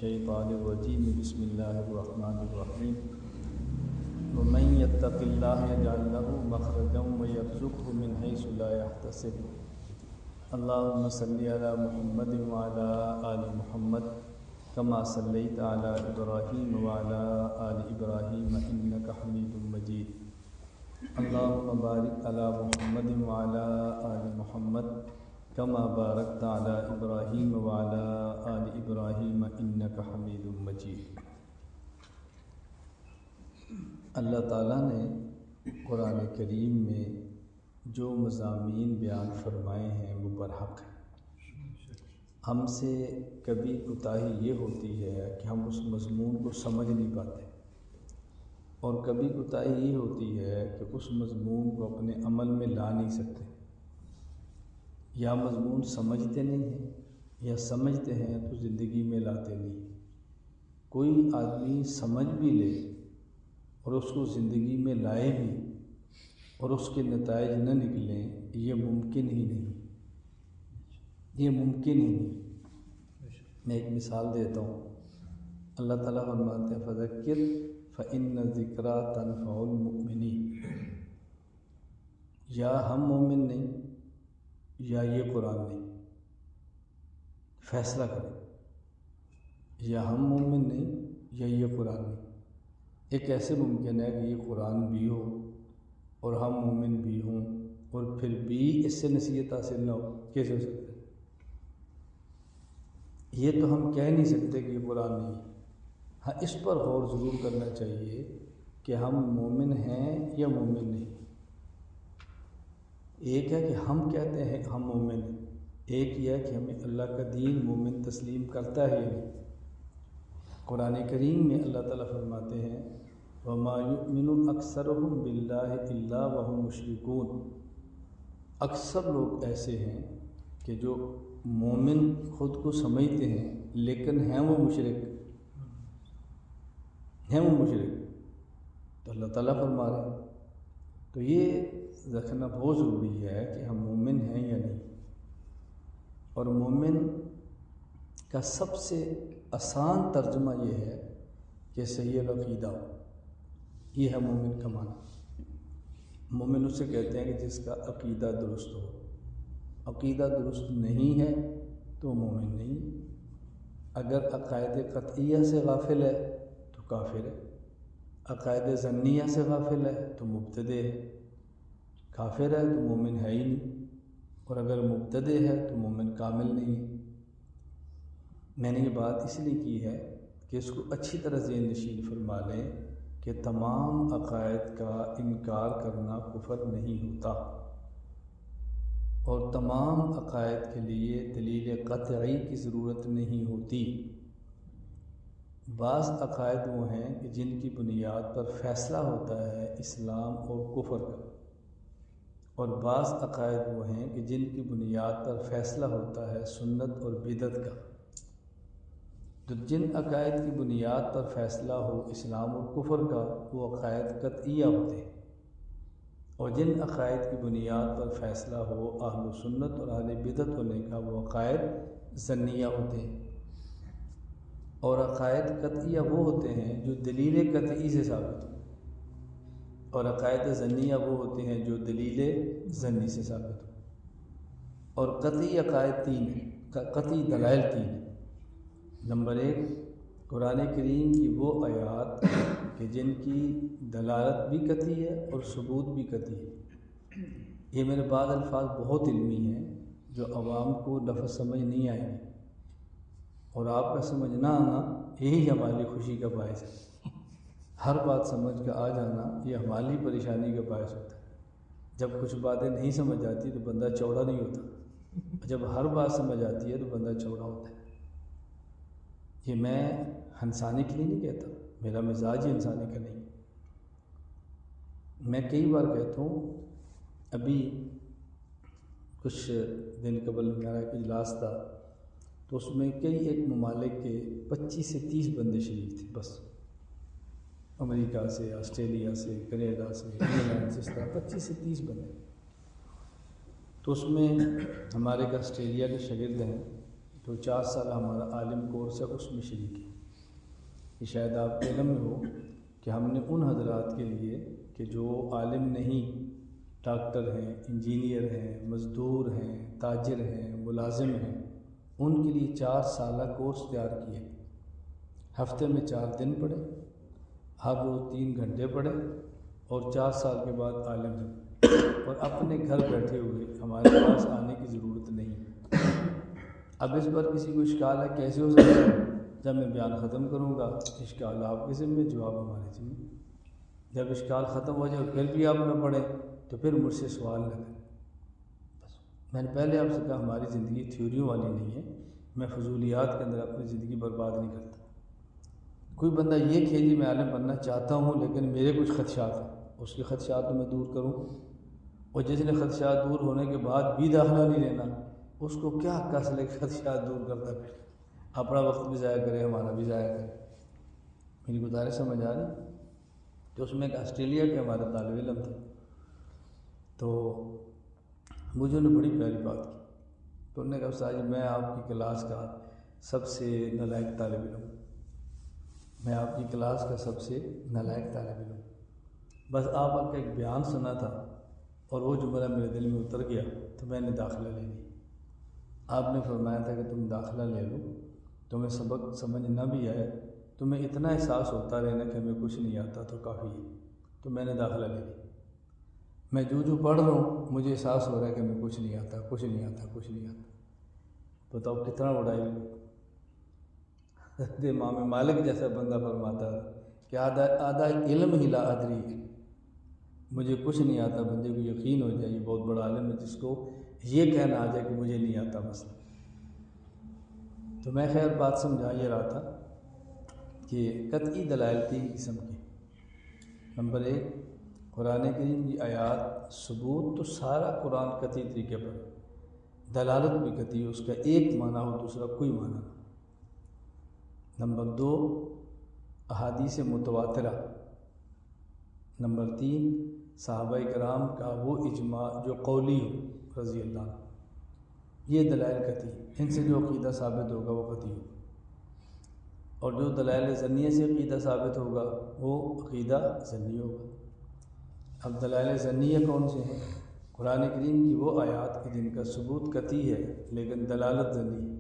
الشیطان الرجیم بسم اللہ الرحمن الرحیم ومن یتق اللہ یجعل لہ مخرجا ویرزقہ من حیث لا یحتسب اللہم صلی علی محمد وعلی آل محمد کما صلیت علی ابراہیم وعلی آل ابراہیم انک حمید مجید اللہم بارک علی محمد وعلی آل محمد کما بارکت علی ابراہیم وعلی آل ابراہیم انک حمید مجید۔ اللہ تعالیٰ نے قرآن کریم میں جو مضامین بیان فرمائے ہیں وہ برحق ہیں۔ ہم سے کبھی کوتاہی یہ ہوتی ہے کہ ہم اس مضمون کو سمجھ نہیں پاتے، اور کبھی کوتاہی یہ ہوتی ہے کہ اس مضمون کو اپنے عمل میں لا نہیں سکتے، یا مضمون سمجھتے نہیں ہیں، یا سمجھتے ہیں تو زندگی میں لاتے نہیں۔ کوئی آدمی سمجھ بھی لے اور اس کو زندگی میں لائے بھی اور اس کے نتائج نہ نکلیں، یہ ممکن ہی نہیں، یہ ممکن ہی نہیں۔ میں ایک مثال دیتا ہوں۔ اللہ تعالیٰ فرماتے ہیں فذکر فإن الذکریٰ تنفع المؤمنین۔ یا ہم مومن نہیں یا یہ قرآن نہیں، فیصلہ کریں۔ یا ہم مومن نہیں یا یہ قرآن نہیں۔ ایک ایسے ممکن ہے کہ یہ قرآن بھی ہو اور ہم مومن بھی ہوں اور پھر بھی اس سے نصیحت حاصل نہ ہو، کیسے ہو سکتا ہے؟ یہ تو ہم کہہ نہیں سکتے کہ یہ قرآن نہیں ہے۔ ہاں، اس پر غور ضرور کرنا چاہیے کہ ہم مومن ہیں یا مومن نہیں۔ ایک ہے کہ ہم کہتے ہیں ہم مومن ہیں، ایک یہ ہے کہ ہمیں اللہ کا دین مومن تسلیم کرتا ہے یا نہیں۔ قرآن کریم میں اللہ تعالیٰ فرماتے ہیں وَمَا يُؤْمِنُ أَكْثَرُهُمْ بِاللَّهِ إِلَّا وَهُمْ مُشْرِكُونَ۔ اکثر لوگ ایسے ہیں کہ جو مومن خود کو سمجھتے ہیں لیکن ہیں وہ مشرک، ہیں وہ مشرک۔ تو اللہ تعالیٰ فرما رہے ہیں، تو یہ رکھنا بہت ضروری ہے کہ ہم مومن ہیں یا نہیں۔ اور مومن کا سب سے آسان ترجمہ یہ ہے کہ صحیح العقیدہ ہو، یہ ہے مومن کا معنی۔ مومن اسے کہتے ہیں کہ جس کا عقیدہ درست ہو۔ عقیدہ درست نہیں ہے تو مومن نہیں۔ اگر عقائد قطعیہ سے غافل ہے تو کافر ہے، عقائد ظنیہ سے غافل ہے تو مبتدع ہے، کافر ہے تو مومن ہے ہی نہیں، اور اگر مبتدع ہے تو مومن کامل نہیں ہے۔ میں نے یہ بات اس لیے کی ہے کہ اس کو اچھی طرح ذہن نشین فرما لیں کہ تمام عقائد کا انکار کرنا کفر نہیں ہوتا، اور تمام عقائد کے لیے دلیل قطعی کی ضرورت نہیں ہوتی۔ بعض عقائد وہ ہیں کہ جن کی بنیاد پر فیصلہ ہوتا ہے اسلام اور کفر کا، اور بعض عقائد وہ ہیں کہ جن کی بنیاد پر فیصلہ ہوتا ہے سنت اور بدعت کا۔ تو جن عقائد کی بنیاد پر فیصلہ ہو اسلام اور کفر کا وہ عقائد قطعیہ ہوتے ہیں، اور جن عقائد کی بنیاد پر فیصلہ ہو اہل سنت اور اہل بدعت ہونے کا وہ عقائد ظنیہ ہوتے ہیں۔ اور عقائد قطعیہ وہ ہوتے ہیں جو دلیل قطعی سے ثابت ہو، اور عقائد ظنیہ وہ ہوتے ہیں جو دلیل ظنی سے ثابت ہو۔ اور قطعی عقائد تین ہیں، قطعی دلائل تین ہیں۔ نمبر ایک، قرآن کریم کی وہ آیات کہ جن کی دلالت بھی قطعی ہے اور ثبوت بھی قطعی ہے۔ یہ میرے بعض الفاظ بہت علمی ہیں جو عوام کو لفظ سمجھ نہیں آئیں گے، اور آپ کا سمجھ نہ آنا یہی ہماری خوشی کا باعث ہے۔ ہر بات سمجھ کا آ جانا یہ ہماری پریشانی کا باعث ہوتا ہے۔ جب کچھ باتیں نہیں سمجھ آتی تو بندہ چوڑا نہیں ہوتا، جب ہر بات سمجھ آتی ہے تو بندہ چوڑا ہوتا ہے۔ یہ میں ہنسانے کے لیے نہیں کہتا، میرا مزاج ہی ہنسانے کا نہیں۔ میں کئی بار کہتا ہوں، ابھی کچھ دن قبل میرا ایک اجلاس تھا تو اس میں ایک ممالک کے 25 سے 30 بندے شریک تھے، بس امریکہ سے، آسٹریلیا سے، کینیڈا سے، انگلینڈ سے، اس طرح 25 سے 30 بندے۔ تو اس میں ہمارے ایک آسٹریلیا کے شاگرد ہیں تو 4 سال ہمارا عالم کورس ہے، اس میں شریک ہے۔ یہ شاید آپ کے علم میں ہو کہ ہم نے ان حضرات کے لیے کہ جو عالم نہیں، ڈاکٹر ہیں، انجینئر ہیں، مزدور ہیں، تاجر ہیں، ملازم ہیں، ان کے لیے 4 سالہ کورس تیار کیے۔ ہفتے میں 4 دن پڑھے، ہر روز 3 گھنٹے پڑھے، اور 4 سال کے بعد عالم ہیں، اور اپنے گھر بیٹھے ہوئے، ہمارے پاس آنے کی ضرورت نہیں۔ اب اس پر کسی کو اشکال ہے کیسے ہو سکتا ہے؟ جب میں بیان ختم کروں گا اشکال آپ کے ذمہ، جواب ہمارے ذمہ۔ جب اشکال ختم ہو جائے پھر بھی آپ نہ پڑھیں تو پھر مجھ سے سوال نہ کریں۔ بس میں نے پہلے آپ سے کہا ہماری زندگی تھیوریوں والی نہیں ہے، میں فضولیات کے اندر اپنی زندگی برباد نہیں کرتا۔ کوئی بندہ یہ کھیلی میں عالم بننا چاہتا ہوں لیکن میرے کچھ خدشات ہیں، اس کے خدشات کو میں دور کروں، اور جس نے خدشات دور ہونے کے بعد بھی داخلہ نہیں لینا، اس کو کیا کس لے خدشات دور کرتا پھر اپنا وقت بھی ضائع کرے، ہمارا بھی ضائع کرے۔ میری گزارش سمجھ آ رہی؟ تو اس میں ایک آسٹریلیا کے ہمارے طالب علم تھے، تو مجھے انہوں نے بڑی پیاری بات کی، تو انہوں نے کہا استاد جی میں آپ کی کلاس کا سب سے نالائق طالب علم ہوں، میں آپ کی کلاس کا سب سے نالائق طالب علم ہوں، بس آپ کا ایک بیان سنا تھا اور وہ جملہ میرے دل میں اتر گیا تو میں نے داخلہ لے لی۔ آپ نے فرمایا تھا کہ تم داخلہ لے لو، تمہیں سبق سمجھ نہ بھی آئے، تمہیں اتنا احساس ہوتا رہنا کہ ہمیں کچھ نہیں آتا تو کافی ہے، تو میں نے داخلہ لے لی۔ میں جو پڑھ رہا ہوں مجھے احساس ہو رہا ہے کہ ہمیں کچھ نہیں آتا، کچھ نہیں آتا، کچھ نہیں آتا۔ بتاؤ کتنا بڑا علم۔ حضرت امام مالک جیسا بندہ فرماتا ہے کہ آدھا علم ہی لا ادری، مجھے کچھ نہیں آتا، بندے کو یقین ہو جائے یہ بہت بڑا عالم ہے جس کو یہ کہنا آ جائے کہ مجھے نہیں آتا مسئلہ۔ تو میں خیر بات سمجھا یہ رہا تھا کہ قطعی دلائل 3 قسم کے۔ نمبر 1، قرآن کریم کی آیات ثبوت تو سارا قرآن قطعی طریقے پر، دلالت بھی قطعی، اس کا ایک معنی ہو دوسرا کوئی معنی نہ۔ نمبر 2، احادیث متواترہ۔ نمبر 3، صحابہ کرام کا وہ اجماع جو قولی ہو رضی اللہ عنہ۔ یہ دلائل قطعی، ان سے جو عقیدہ ثابت ہوگا وہ قطعی ہوگا، اور جو دلائل ظنیہ سے عقیدہ ثابت ہوگا وہ عقیدہ ظنی ہوگا۔ اب دلائل ظنیہ کون سے ہیں؟ قرآن کریم کی وہ آیات کہ جن کا ثبوت قطعی ہے لیکن دلالت ظنی ہے۔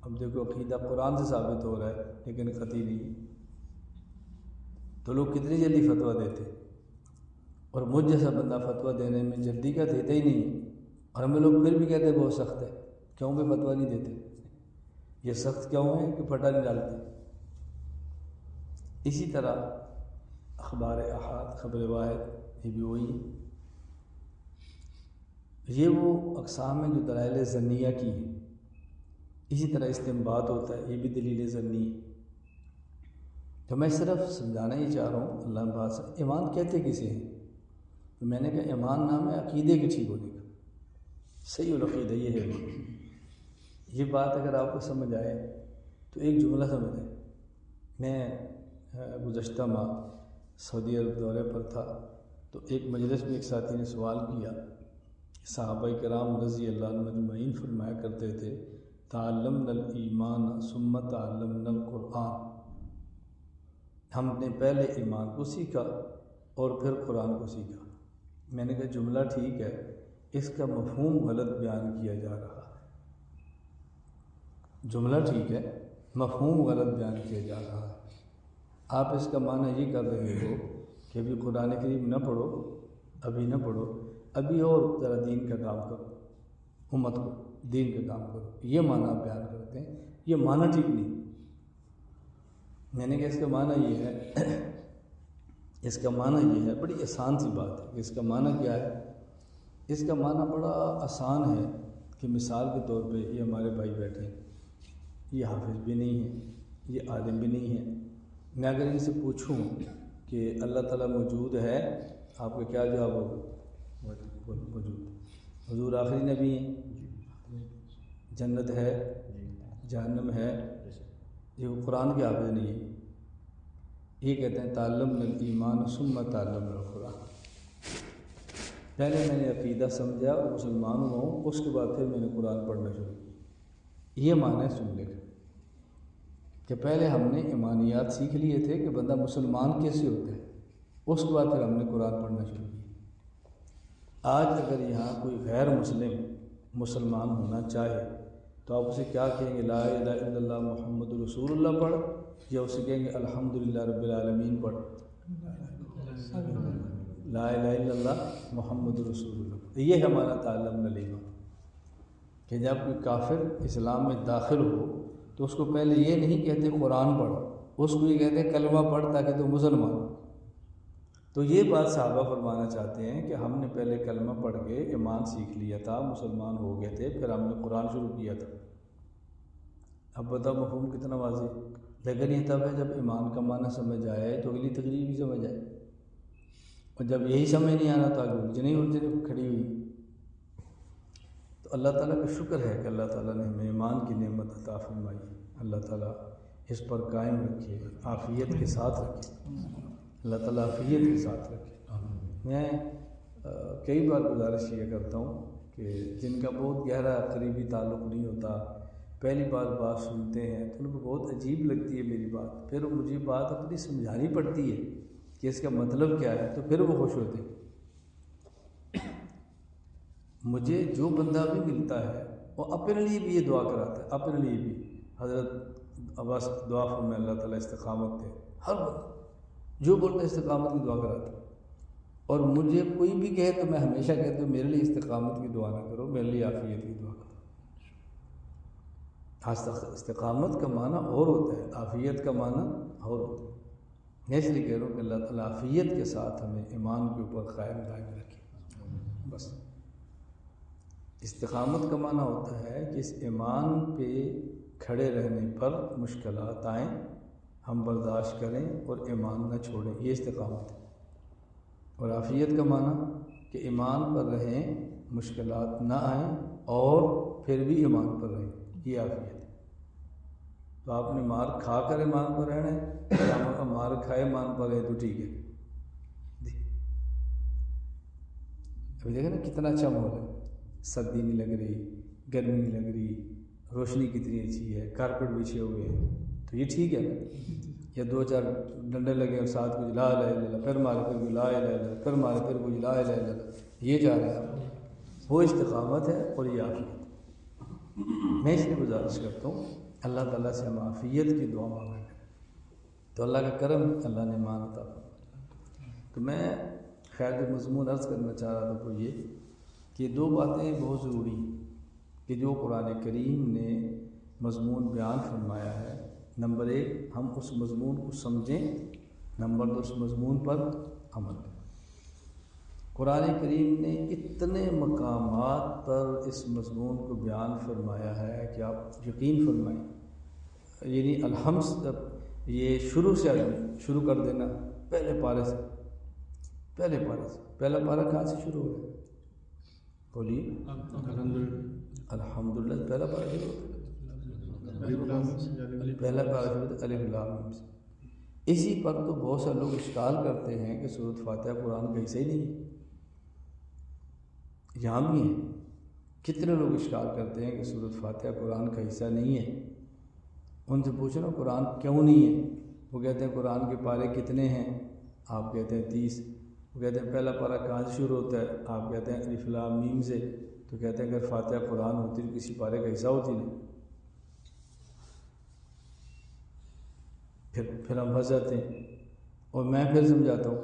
اب دیکھو عقیدہ قرآن سے ثابت ہو رہا ہے لیکن قطعی نہیں ہے، تو لوگ کتنی جلدی فتویٰ دیتے، اور مجھ جیسا بندہ فتویٰ دینے میں جلدی کا دیتا ہی نہیں ہے، اور ہمیں لوگ پھر بھی کہتے ہیں بہت سخت ہے، کیوں بھی فتویٰ نہیں دیتے؟ یہ سخت کیوں ہے کہ پھٹا نہیں ڈالتے۔ اسی طرح اخبار احاد، خبر واحد، یہ بھی وہی ہے۔ یہ وہ اقسام ہیں جو دلائل ظنیہ کی ہیں۔ اسی طرح استنباط ہوتا ہے، یہ بھی دلیل ظنی ہے۔ تو میں صرف سمجھانا ہی چاہ رہا ہوں اللہ بات سے، ایمان کہتے کسے ہیں؟ تو میں نے کہا ایمان نام ہے عقیدے کے ٹھیک ہونے کا، صحیح العقیدہ یہ ہے۔ یہ بات اگر آپ کو سمجھ آئے تو ایک جملہ سمجھیں۔ میں گزشتہ ماہ سعودی عرب دورے پر تھا، تو ایک مجلس میں ایک ساتھی نے سوال کیا، صحابہ کرام رضی اللہ عنہ مجمعین فرمایا کرتے تھے تعلمنا الایمان ثم تعلمنا القرآن، ہم نے پہلے ایمان کو سیکھا اور پھر قرآن کو سیکھا۔ میں نے کہا جملہ ٹھیک ہے، اس کا مفہوم غلط بیان کیا جا رہا ہے۔ جملہ ٹھیک ہے، مفہوم غلط بیان کیا جا رہا ہے۔ آپ اس کا معنی یہ کر رہے ہو کہ ابھی قرآن کریم نہ پڑھو، ابھی نہ پڑھو، ابھی اور ذرا دین کا کام کرو، امت کو دین کا کام کرو، یہ معنی آپ بیان کرتے ہیں، یہ معنی ٹھیک نہیں۔ میں نے کہا اس کا معنی یہ ہے، اس کا معنی یہ ہے، بڑی آسان سی بات ہے کہ اس کا معنی کیا ہے۔ اس کا معنی بڑا آسان ہے کہ مثال کے طور پہ یہ ہمارے بھائی بیٹھے ہیں، یہ حافظ بھی نہیں ہیں، یہ عالم بھی نہیں ہیں، میں اگر ان سے پوچھوں کہ اللہ تعالیٰ موجود ہے، آپ کا کیا جواب ہوگا؟ موجود۔ حضور آخری نبی ہیں، جنت ہے، جہنم ہے، یہ قرآن کے حافظ نہیں ہے۔ یہ کہتے ہیں تعلمنا الایمان ثم تعلمنا القرآن، پہلے میں نے عقیدہ سمجھا اور مسلمان ہوا ہوں، اس کے بعد پھر میں نے قرآن پڑھنا شروع کیا۔ یہ معنی سن لے کہ پہلے ہم نے ایمانیات سیکھ لیے تھے کہ بندہ مسلمان کیسے ہوتا ہے، اس کے بعد پھر ہم نے قرآن پڑھنا شروع کیا۔ آج اگر یہاں کوئی غیر مسلمان ہونا چاہے تو آپ اسے کیا کہیں گے؟ لا الہ الا اللہ محمد رسول اللہ پڑھ، یا اسے کہیں گے الحمدللہ رب العالمین پڑھ؟ لا الہ الا اللہ محمد رسول اللہ۔ یہ ہمارا تعلم نلیمہ کہ جب کوئی کافر اسلام میں داخل ہو تو اس کو پہلے یہ نہیں کہتے قرآن پڑھ، اس کو یہ کہتے کلمہ پڑھ تاکہ تو مسلمان ہو۔ تو یہ بات صحابہ فرمانا چاہتے ہیں کہ ہم نے پہلے کلمہ پڑھ کے ایمان سیکھ لیا تھا، مسلمان ہو گئے تھے، پھر ہم نے قرآن شروع کیا تھا۔ اب بتاؤ مفہوم کتنا واضح؟ لیکن یہ تب ہے جب ایمان کا معنی سمجھ آئے تو اگلی تقریر بھی سمجھ آئے، اور جب یہی سمجھ نہیں آنا تو آگے الجھنیں کھڑی ہوئی۔ تو اللہ تعالیٰ کا شکر ہے کہ اللہ تعالیٰ نے ہمیں ایمان کی نعمت عطا فرمائی۔ اللہ تعالیٰ اس پر قائم رکھے، عافیت کے ساتھ رکھے، اللہ تعالیٰ عافیت کے ساتھ رکھے۔ میں کئی بار گزارش یہ کرتا ہوں کہ جن کا بہت گہرا قریبی تعلق نہیں ہوتا، پہلی بار بات سنتے ہیں تو ان کو بہت عجیب لگتی ہے میری بات، پھر مجھے بات اپنی سمجھانی پڑتی ہے کہ اس کا مطلب کیا ہے، تو پھر وہ خوش ہوتے ہیں۔ مجھے جو بندہ بھی ملتا ہے وہ اپنے لیے بھی یہ دعا کراتا ہے، اپنے لیے بھی حضرت عباس دعا فرمائے اللہ تعالیٰ استقامت دے، ہر بندہ جو بولتا ہے استقامت کی دعا کراتا ہے۔ اور مجھے کوئی بھی کہے تو میں ہمیشہ کہتا ہوں میرے لیے استقامت کی دعا نہ کرو، میرے لیے عافیت کی دعا کرو۔ استقامت کا معنی اور ہوتا ہے، عافیت کا معنی اور ہوتا ہے۔ میں اس لیے کہہ رہا ہوں کہ اللہ تعالیٰ عافیت کے ساتھ ہمیں ایمان کے اوپر قائم دائم رکھے۔ بس استقامت کا معنی ہوتا ہے کہ اس ایمان پہ کھڑے رہنے پر مشکلات آئیں ہم برداشت کریں اور ایمان نہ چھوڑیں، یہ استقامت ہے۔ اور عافیت کا معنی کہ ایمان پر رہیں، مشکلات نہ آئیں اور پھر بھی ایمان پر رہیں، یہ عافیت ہے۔ تو آپ نے مار کھا کر ایمان پر رہنا ہے، یا مار کھائے ایمان پر رہے تو ٹھیک ہے۔ ابھی دیکھیں نا کتنا اچھا ماحول ہے، سردی نہیں لگ رہی، گرمی نہیں لگ رہی، روشنی کتنی اچھی ہے، کارپیٹ بچھے ہوئے ہیں، تو یہ ٹھیک ہے نا؟ یا دو چار ڈنڈے لگے اور ساتھ کچھ لا الہ الا اللہ، پھر مارے، پھر کچھ لا الہ الا اللہ، پھر مارے، پھر کچھ لا الہ الا اللہ، یہ جا رہے ہیں، وہ استقامت ہے اور یہ عافیت۔ میں اس لیے گزارش کرتا ہوں اللہ تعالیٰ سے ہم عافیت کی دعا مانگا کریں تو اللہ کا کرم اللہ نے ایمان عطا فرمایا۔ تو میں خیر جو مضمون عرض کرنا چاہ رہا تھا وہ یہ کہ دو باتیں بہت ضروری ہیں کہ جو قرآن کریم نے مضمون بیان فرمایا ہے، نمبر ایک ہم اس مضمون کو سمجھیں، نمبر دو اس مضمون پر عمل کریں۔ قرآن کریم نے اتنے مقامات پر اس مضمون کو بیان فرمایا ہے کہ آپ یقین فرمائیں، یعنی الحمد یہ شروع سے شروع کر دینا، پہلے پارے سے، پہلا پارہ کہاں سے شروع ہوا ہے؟ بولیے الحمدللہ، پہلا پارہ شروع ہوتا ہے، پہلا پارہ شروع ہوتا ہے الف لام میم سے۔ اسی پر تو بہت سے لوگ اشکال کرتے ہیں کہ سورۃ فاتحہ قرآن کا حصہ ہی نہیں ہے، یہاں بھی ہیں کتنے لوگ اشکال کرتے ہیں کہ سورۃ فاتحہ قرآن کا حصہ نہیں ہے۔ ان سے پوچھو نا قرآن کیوں نہیں ہے؟ وہ کہتے ہیں قرآن کے پارے کتنے ہیں؟ آپ کہتے ہیں 30۔ وہ کہتے ہیں پہلا پارہ کہاں سے شروع ہوتا ہے؟ آپ کہتے ہیں الف لام میم سے۔ تو کہتے ہیں اگر فاتحہ قرآن ہوتی تو کسی پارے کا حصہ ہوتی نہیں۔ پھر ہم پھنس جاتے ہیں۔ اور میں پھر سمجھاتا ہوں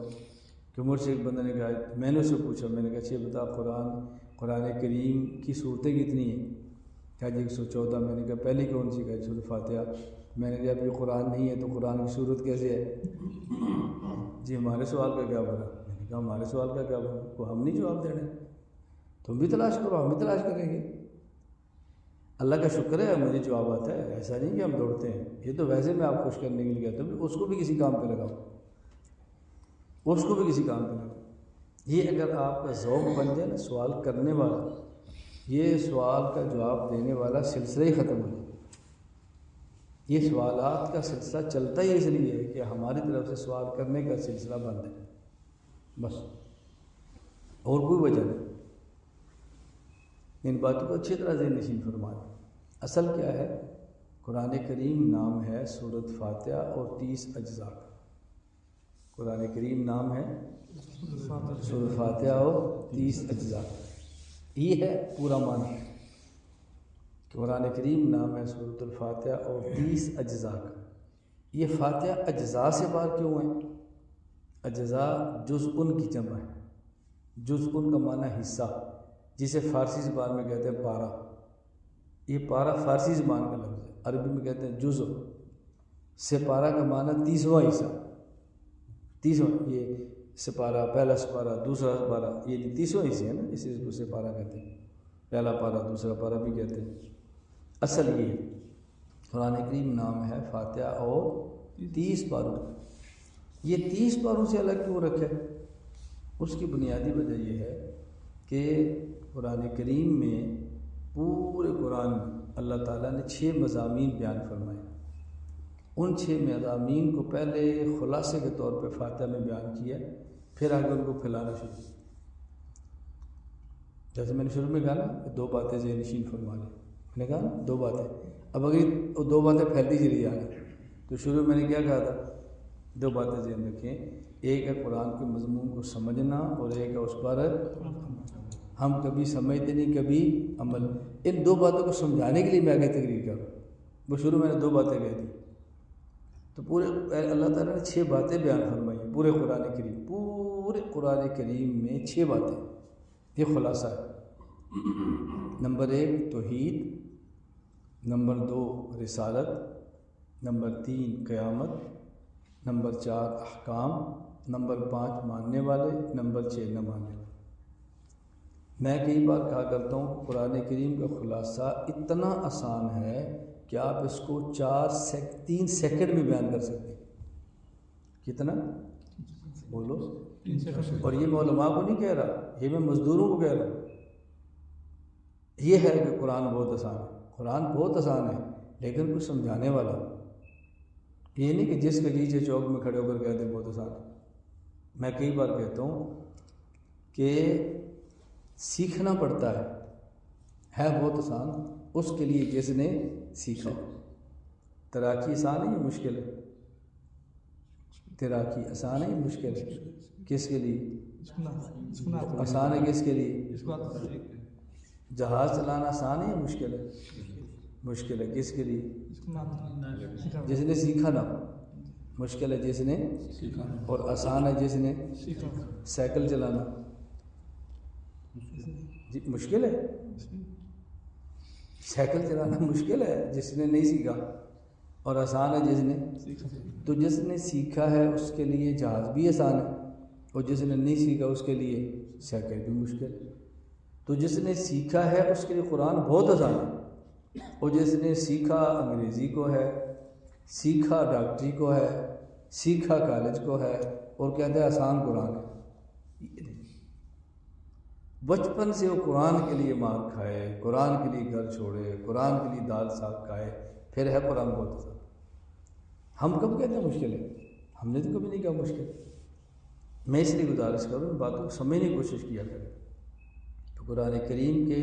کہ مجھ سے ایک بندہ نے کہا، میں نے اس سے پوچھا، میں نے کہا اچھا بتا قرآن کریم کی صورتیں کتنی ہیں؟ کہا جی 114۔ میں نے کہا پہلی کون سی؟ کہا سورۃ فاتحہ۔ میں نے کہا اب یہ قرآن نہیں ہے تو قرآن کی صورت کیسے ہے؟ جی ہمارے سوال کا کیا بنا؟ میں نے کہا ہمارے سوال کا کیا بنا، وہ ہم نہیں جواب دے رہے، تم بھی تلاش کرو، ہم بھی تلاش کریں گے۔ اللہ کا شکر ہے مجھے جواب آتا ہے، ایسا نہیں کہ ہم دوڑتے ہیں، یہ تو ویسے میں آپ خوش کرنے کے لیے کہتا ہوں، اس کو بھی کسی کام پہ لگاؤ، اس کو بھی کسی کام پہ لگاؤ۔ یہ اگر آپ کا ذوق بن جائے نا سوال کرنے والا، یہ سوال کا جواب دینے والا سلسلہ ہی ختم ہو جائے۔ یہ سوالات کا سلسلہ چلتا ہی اس لیے ہے کہ ہماری طرف سے سوال کرنے کا سلسلہ بند ہے، بس اور کوئی وجہ نہیں۔ ان باتوں کو اچھی طرح ذہن نشین فرمائیں اصل کیا ہے؟ قرآن کریم نام ہے سورۃ فاتحہ اور 30 اجزاء کا۔ قرآن کریم نام ہے سورۃ فاتحہ اور 30 اجزاء، یہ ہے پورا معنی۔ قرآن کریم نام ہے سورۃ الفاتحہ اور 30 اجزاء کا۔ یہ فاتحہ اجزاء سے بار کیوں ہے؟ اجزاء جزء کی جمع ہے، جزء کا معنی حصہ، جسے فارسی زبان میں کہتے ہیں پارہ۔ یہ پارہ فارسی زبان کا لفظ ہے، عربی میں کہتے ہیں جزء۔ سپارہ کا معنی 30واں حصہ، 30واں، یہ سپارہ، پہلا سپارہ، دوسرا سپارہ، یہ 30واں حصہ ہے نا، اسی کو سپارہ کہتے ہیں، پہلا پارہ دوسرا پارہ بھی کہتے ہیں۔ اصل یہ ہے قرآن کریم نام ہے فاتحہ اور 30 پاروں کا۔ یہ 30 پاروں سے الگ کیوں رکھا ہے؟ اس کی بنیادی وجہ یہ ہے کہ قرآن کریم میں، پورے قرآن میں اللہ تعالیٰ نے 6 مضامین بیان فرمائے۔ ان 6 مضامین کو پہلے خلاصے کے طور پہ فاتحہ میں بیان کیا، پھر آگے ان کو پھیلانا شروع کیا۔ جیسے میں نے شروع میں کہا نا کہ 2 باتیں ذہن نشین فرما لیں، میں نے کہا نا 2 باتیں، اب اگر وہ 2 باتیں پھیلتی چلی جا رہی تو شروع میں نے کیا کہا تھا؟ 2 باتیں ذہن رکھیں، ایک ہے قرآن کے مضمون کو سمجھنا، اور ایک ہے اس پر ہم کبھی سمجھتے نہیں کبھی عمل۔ ان 2 باتوں کو سمجھانے کے لیے میں آگے تقریر کر رہا ہوں۔ وہ شروع میں نے 2 باتیں کہہ دی، تو پورے اللہ تعالیٰ نے 6 باتیں بیان فرمائی ہیں پورے قرآن کریم، پورے قرآن کریم میں 6 باتیں، یہ خلاصہ ہے۔ نمبر 1 توحید، نمبر 2 رسالت، نمبر 3 قیامت، نمبر 4 احکام، نمبر 5 ماننے والے، نمبر 6 نہ ماننے والے۔ میں کئی بار کہا کرتا ہوں کہ قرآن کریم کا خلاصہ اتنا آسان ہے کہ آپ اس کو 3 سیکنڈ میں بیان کر سکتے ہیں۔ کتنا؟ بولو۔ 3 سیکنڈ۔ اور یہ میں علماء کو نہیں کہہ رہا، یہ میں مزدوروں کو کہہ رہا ہوں۔ یہ ہے کہ قرآن بہت آسان ہے، قرآن بہت آسان ہے، لیکن کچھ سمجھانے والا، یہ نہیں کہ جس گلیچے چوک میں کھڑے ہو کر کہتے ہیں بہت آسان ہے۔ میں کئی بار کہتا ہوں کہ سیکھنا پڑتا ہے بہت آسان اس کے لیے جس نے سیکھا۔ تیراکی آسان ہے یا مشکل ہے؟ تیراکی آسان ہے یا مشکل ہے؟ کس کے لیے آسان ہے؟ کس کے لیے؟ جہاز چلانا آسان ہے یا مشکل ہے؟ مشکل ہے۔ کس کے لیے؟ جس نے سیکھا نا۔ مشکل ہے جس نے، اور آسان ہے جس نے سائیکل چلانا۔ جی مشکل ہے، سائیکل چلانا مشکل ہے جس نے نہیں سیکھا، اور آسان ہے جس نے۔ تو جس نے سیکھا ہے اس کے لیے جہاز بھی آسان ہے، اور جس نے نہیں سیکھا اس کے لیے سائیکل بھی مشکل ہے۔ تو جس نے سیکھا ہے اس کے لیے قرآن بہت آسان ہے، اور جس نے سیکھا انگریزی کو ہے، سیکھا ڈاکٹری کو ہے، سیکھا کالج کو ہے، اور کہتا ہے آسان قرآن ہے۔ بچپن سے وہ قرآن کے لیے مار کھائے، قرآن کے لیے گھر چھوڑے، قرآن کے لیے دال ساگ کھائے، پھر ہے قرآن بہت آسان۔ ہم کب کہتے ہیں مشکل ہے؟ ہم نے تو کبھی نہیں کہا مشکل۔ میں اس لیے گزارش کروں ان باتوں کو سمجھنے کی کوشش کیا کریں۔ تو قرآن کریم کے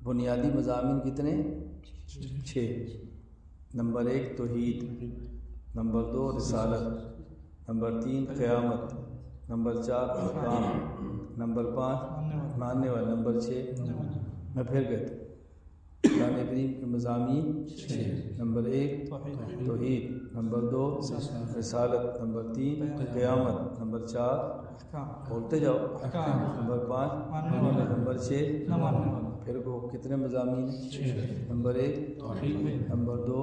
بنیادی مضامین کتنے؟ 6۔ نمبر 1 توحید، نمبر 2 رسالت، نمبر 3 قیامت، نمبر 4 احکام، نمبر 5 ماننے والا، نمبر 6 میں پھر کہتا ہوں قرآن کریم کے مضامین 6۔ نمبر 1 توحید، نمبر 2 رسالت، نمبر 3 قیامت، نمبر 4 بولتے جاؤ، نمبر 5 نمبر 6 پھر وہ کتنے مضامین؟ Number 1 number 2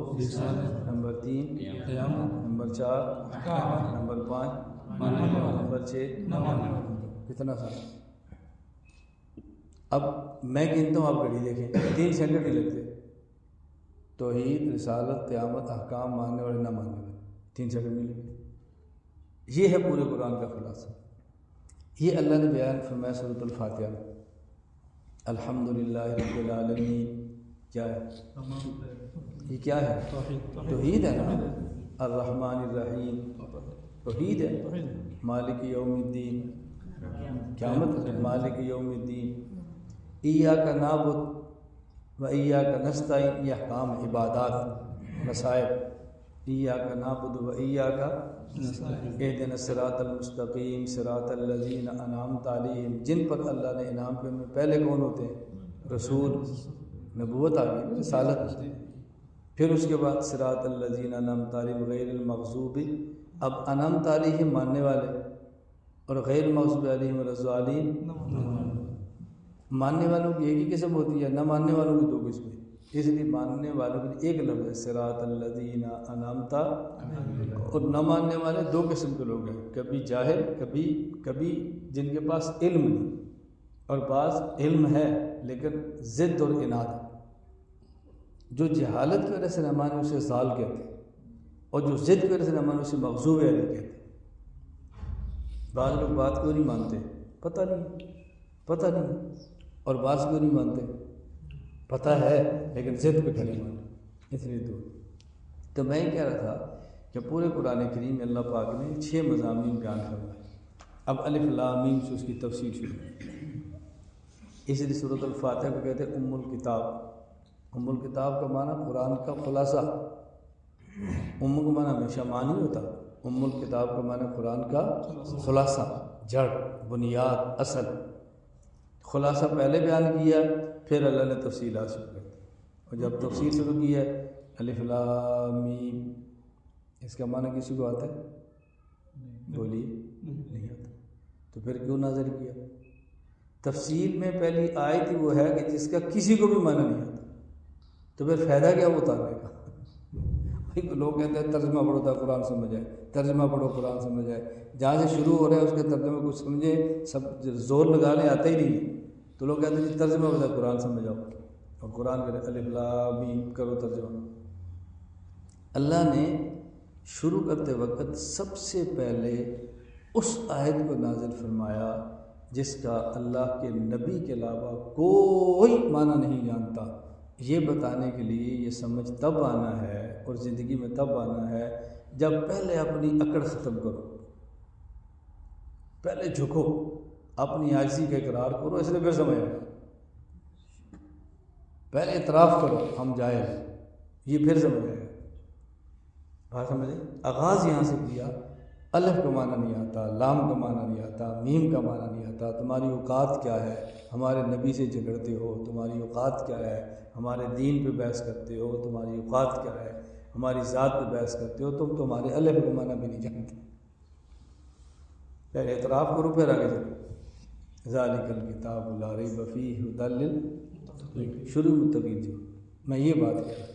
number 3 number 4 number 5 number 6 کتنا سا؟ اب میں گنتا ہوں، آپ گھڑی دیکھیں، 3 سیکنڈ نہیں لگتے۔ توحید، رسالت، قیامت، احکام، ماننے والے نہ ماننے والے، 3 سیکنڈ نہیں لگتے۔ یہ ہے پورے قرآن کا خلاصہ۔ یہ اللہ نے بیان فرمایا سورۃ الفاتحہ میں۔ الحمدللہ رب العالمین کیا ہے؟ یہ کیا ہے؟ توحید ہے نا۔ الرحمن الرحیم توحید ہے۔ مالک یوم الدین کیا مطلب؟ مالک یوم الدین۔ ایاک نعبد و ایاک نستعین، یہ احکام عبادات مسائل، ایاک نعبد و ایاک اہدنا الصراط المستقیم صراط الذین انعمت علیہم، جن پر اللہ نے انعام کیا، ان میں پہلے کون ہوتے ہیں؟ رسول، نبوت آ گئی، رسالت، پھر اس کے بعد صراط الذین انعمت علیہم غیر المغضوب، اب انعمت علیہم ماننے والے اور غیر المغضوب علیہم ولا الضالین ماننے والوں کی ایک ہی قسم ہوتی ہے، نہ ماننے والوں کی دو قسمیں، اس لیے ماننے والوں کے لیے ایک لفظ ہے صراط الذین انعمت، اور نہ ماننے والے دو قسم کے لوگ ہیں، کبھی جاہل، کبھی جن کے پاس علم نہیں، اور بعض علم ہے لیکن ضد اور اناد ہے، جو جہالت کی وجہ سے نہ مانے اسے ضال کہتے ہیں، اور جو ضد کی وجہ سے نہ مانے اسے مغضوب علیہ کہتے ہیں۔ بعض لوگ بات کیوں نہیں مانتے؟ پتہ نہیں، اور بعض کیوں نہیں مانتے؟ پتہ ہے لیکن ضد پہ کھڑے مانتے، اس لیے دور۔ تو میں یہ کہہ رہا تھا کہ پورے قرآن کریم میں اللہ پاک نے 6 مضامین بیان فرمائے، اب الف لام میم سے اس کی تفصیل شروع، اس لیے سورۃ الفاتحہ کو کہتے ہیں ام الکتاب۔ ام الکتاب کا معنی قرآن کا خلاصہ، ام کا معنی ہمیشہ معنی ہوتا، ام الکتاب کا معنی قرآن کا خلاصہ، جڑ، بنیاد، اصل۔ خلاصہ پہلے بیان کیا، پھر اللہ نے تفصیلات شروع کر دی، اور جب تفصیل شروع کی ہے الف لام میم، اس کا معنی کسی کو آتا ہے؟ بولیے، نہیں آتا، تو پھر کیوں نازل کیا؟ تفصیل میں پہلی آیت وہ ہے کہ جس کا کسی کو بھی معنی نہیں آتا، تو پھر فائدہ کیا اتارنے کا؟ لوگ کہتے ہیں ترجمہ پڑھو تا قرآن سمجھ آئے، ترجمہ پڑھو قرآن سمجھ آئے، جہاں سے شروع ہو رہا ہے اس کے ترجمے کچھ سمجھے، سب زور لگانے آتا ہی نہیں ہے، تو لوگ کہتے ہیں جی ترجمہ پڑھو قرآن سمجھ آؤ، اور قرآن کے الف لام میم کرو ترجمہ۔ اللہ نے شروع کرتے وقت سب سے پہلے اس آیت کو نازل فرمایا جس کا اللہ کے نبی کے علاوہ کوئی معنی نہیں جانتا، یہ بتانے کے لیے یہ سمجھ تب آنا ہے اور زندگی میں تب آنا ہے جب پہلے اپنی اکڑ ختم کرو، پہلے جھکو، اپنی عاجزی کا اقرار کرو، اس لیے پھر سمجھ آئے، پہلے اعتراف کرو ہم جائز، یہ پھر سمجھ آئے گا، بات سمجھے؟ آغاز یہاں سے کیا، الف کا معنی نہیں آتا، لام کا معنی نہیں آتا، میم کا معنی نہیں آتا، تمہاری اوقات کیا ہے، ہمارے نبی سے جھگڑتے ہو، تمہاری اوقات کیا ہے، ہمارے دین پہ بحث کرتے ہو، تمہاری اوقات کیا ہے، ہماری ذات پہ بحث کرتے ہو، تم تمہارے الف کا معنی بھی نہیں جانتے، پہلے اعتراف کرو پھر آگے چلو۔ ذالک الکتاب لا ریب فیہ ھدی للمتقین، شروع متقین تھی، میں یہ بات کہہ رہا ہوں،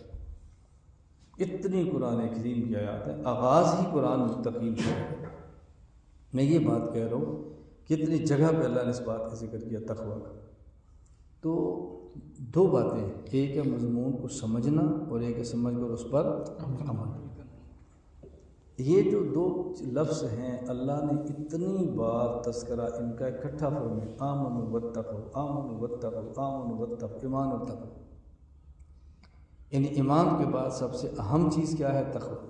اتنی قرآن کریم کی آیات ہے، آغاز ہی قرآن متقین سے ہے، میں یہ بات کہہ رہا ہوں کتنی جگہ پہ اللہ نے اس بات کا ذکر کیا تقویٰ کا۔ تو دو باتیں، ایک ہے مضمون کو سمجھنا اور ایک ہے سمجھ کر اس پر عمل۔ یہ جو دو لفظ ہیں اللہ نے اتنی بار تذکرہ ان کا اکٹھا فرمایا، آمنوا واتقوا، آمنوا واتقوا، آمنوا واتقوا، ایمان اور تقویٰ، یعنی ایمان کے بعد سب سے اہم چیز کیا ہے؟ تقویٰ،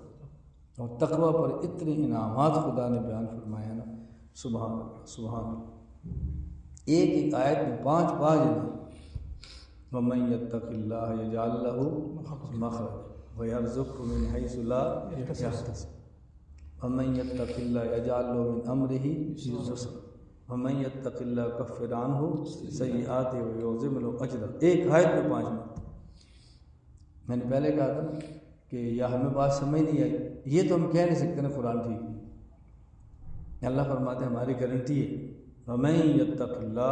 اور تقویٰ پر اتنے انعامات خدا نے بیان فرمایا نا، سبحان اللہ سبحان اللہ، ایک ایک آیت میں 5 انعام، وَمَن يَتَّقِ اللَّهَ يَجْعَل لَّهُ مَخْرَجًا وَيَرْزُقْهُ مِنْ حَيْثُ لَا يَحْتَسِبُ وَمَن يَتَّقِ اللَّهَ يَجْعَل لَّهُ مِنْ أَمْرِهِ يُسْرًا وَمَن يَتَّقِ اللَّهَ يُكَفِّرْ عَنْهُ سَيِّئَاتِهِ وَيُعْظِمْ لَهُ أَجْرًا، ایک آیت میں 5 مرتبہ۔ میں نے پہلے کہا تھا کہ یا ہمیں بات سمجھ نہیں آئی، یہ تو ہم کہہ نہیں سکتے نا قرآن ٹھیک نہیں، اللہ فرماتے ہیں ہماری گارنٹی ہے، وَمَن يَتَّقِ اللَّهَ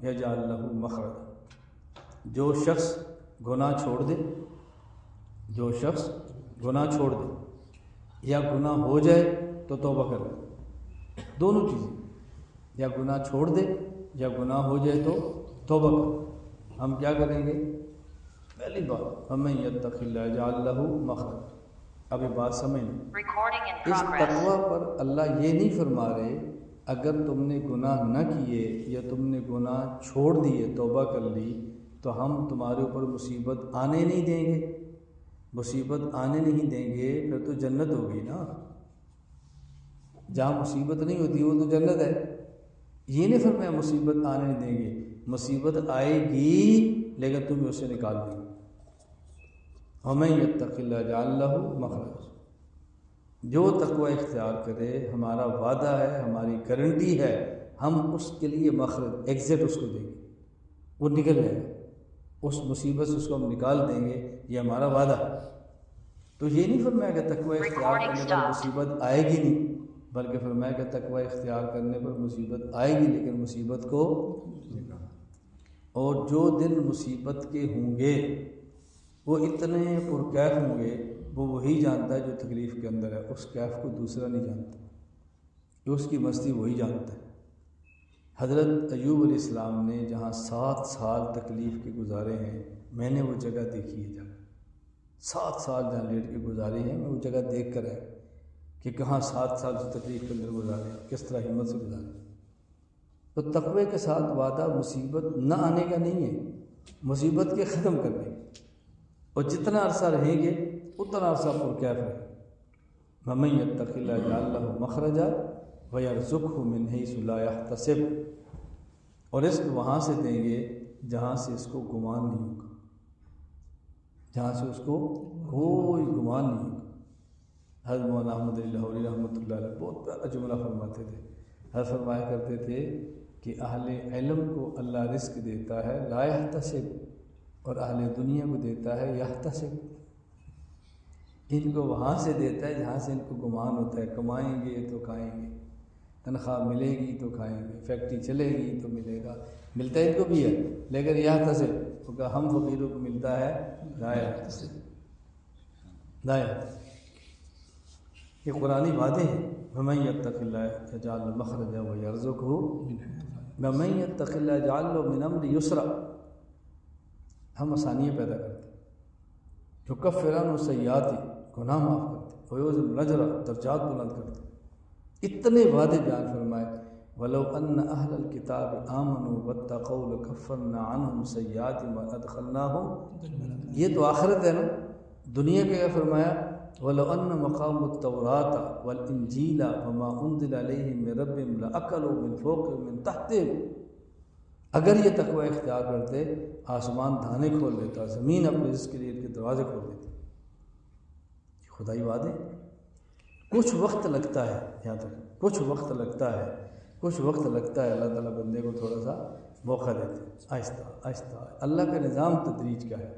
يَجْعَل لَّهُ مَخْرَجًا، جو شخص گناہ چھوڑ دے، جو شخص گناہ چھوڑ دے یا گناہ ہو جائے تو توبہ کر لے، دونوں چیزیں، یا گناہ چھوڑ دے یا گناہ ہو جائے تو توبہ کر، ہم کیا کریں گے؟ پہلی بات وَمَن يَتَّقِ اللَّهَ يَجْعَل لَّهُ مَخْرَجًا، اب یہ بات سمجھیں، اس تقویٰ پر اللہ یہ نہیں فرما رہے اگر تم نے گناہ نہ کیے یا تم نے گناہ چھوڑ دیے، توبہ کر لی، تو ہم تمہارے اوپر مصیبت آنے نہیں دیں گے، مصیبت آنے نہیں دیں گے پھر تو جنت ہوگی نا، جہاں مصیبت نہیں ہوتی وہ تو جنت ہے، یہ نہیں فرمایا مصیبت آنے نہیں دیں گے، مصیبت آئے گی لیکن تمہیں اسے نکال دیں گے۔ وَمَن يَتَّقِ اللَّهَ يَجْعَل لَّهُ مَخْرَجًا، جو تقوی اختیار کرے ہمارا وعدہ ہے، ہماری گارنٹی ہے، ہم اس کے لیے مخرج ایگزٹ اس کو دیں گے، وہ نکل جائے گا، اس مصیبت سے اس کو ہم نکال دیں گے، یہ ہمارا وعدہ ہے۔ تو یہ نہیں فرمایا کہ تقوی اختیار کرنے پر مصیبت آئے گی نہیں، بلکہ فرمایا کہ تقوی اختیار کرنے پر مصیبت آئے گی لیکن مصیبت کو، اور جو دن مصیبت کے ہوں گے وہ اتنے پرکیف ہوں گے، وہ وہی جانتا ہے جو تکلیف کے اندر ہے، اس کیف کو دوسرا نہیں جانتا، اس کی مستی وہی جانتا ہے۔ حضرت ایوب علیہ السلام نے جہاں 7 سال تکلیف کے گزارے ہیں، میں نے وہ جگہ دیکھی ہے، جگہ 7 سال جہاں لیٹ کے گزارے ہیں، میں وہ جگہ دیکھ کر ہے کہ کہاں 7 سال سے تکلیف کے اندر گزارے، کس طرح ہمت سے گزارے۔ تو تقوی کے ساتھ وعدہ مصیبت نہ آنے کا نہیں ہے، مصیبت کے ختم کرنے کا، اور جتنا عرصہ رہیں گے اتنا عرصہ پرکیف رہے۔ وَمَن يَتَّقِ اللَّهَ يَجْعَل لَّهُ مَخْرَجًا وَيَرْزُقْهُ مِنْ حَيْثُ لَا يَحْتَسِبُ، اور رزق وہاں سے دیں گے جہاں سے اس کو گمان نہیں ہوگا، جہاں سے اس کو کوئی گمان نہیں ہوگا۔ حضرت مولانا احمد لاہوری رحمۃ اللہ علیہ بہت پیارا جملہ فرماتے تھے، حضرت فرمایا کرتے تھے کہ اہل علم کو اللہ رزق دیتا ہے لا يحتسب، اور اہل دنیا کو دیتا ہے یحتسب، ان کو وہاں سے دیتا ہے جہاں سے ان کو گمان ہوتا ہے، کمائیں گے تو کھائیں گے، تنخواہ ملے گی تو کھائیں گے، فیکٹری چلے گی تو ملے گا، ملتا ہے ان کو بھی ہے، لیکن یحتسب، کیونکہ ہم فقیروں کو ملتا ہے لا یحتسب، لا یحتسب۔ یہ قرآنی وعدے ہیں، وَمَن يَتَّقِ اللَّهَ يَجْعَل لَّهُ مَخْرَجًا وَيَرْزُقْهُ وَمَن يَتَّقِ اللَّهَ يَجْعَل لَّهُ مِنْ أَمْرِهِ يُسْرًا، ہم آسانیاں پیدا کرتے ہیں، يُكَفِّرُ عَنْهُ سَيِّئَاتِهِ، گناہ معاف کرتے، وَيُعْظِمُ الْأَجْرَ، درجات بلند کرتے۔ اتنے وعدے بیان فرمائے، وَلَوْ أَنَّ أَهْلَ الْكِتَابِ آمَنُوا وَاتَّقَوْا لَكَفَّرْنَا عَنْهُمْ سَيِّئَاتِهِمْ وَأَدْخَلْنَاهُمْ، یہ تو آخرت ہے نا، دنیا کے کیا فرمایا، وَلَوْ أَنَّ مَقَامُ التَّوْرَاةَ وَالْإِنْجِيلَ وَمَا أُنزِلَ إِلَيْهِم مِّن رَّبِّهِمْ لَأَكَلُوا مِن فَوْقِهِم وَمِن تَحْتِهِمْ، اگر یہ تقوی اختیار کرتے آسمان دھانے کھول دیتا، زمین اپنے رزق کے لیے ان کے دروازے کھول دیتی۔ خدائی وعدے، کچھ وقت لگتا ہے، یہاں تک کچھ وقت لگتا ہے، کچھ وقت لگتا ہے، اللہ تعالیٰ بندے کو تھوڑا سا موقع دیتے، آہستہ آہستہ۔ اللہ کا نظام تدریج کا ہے،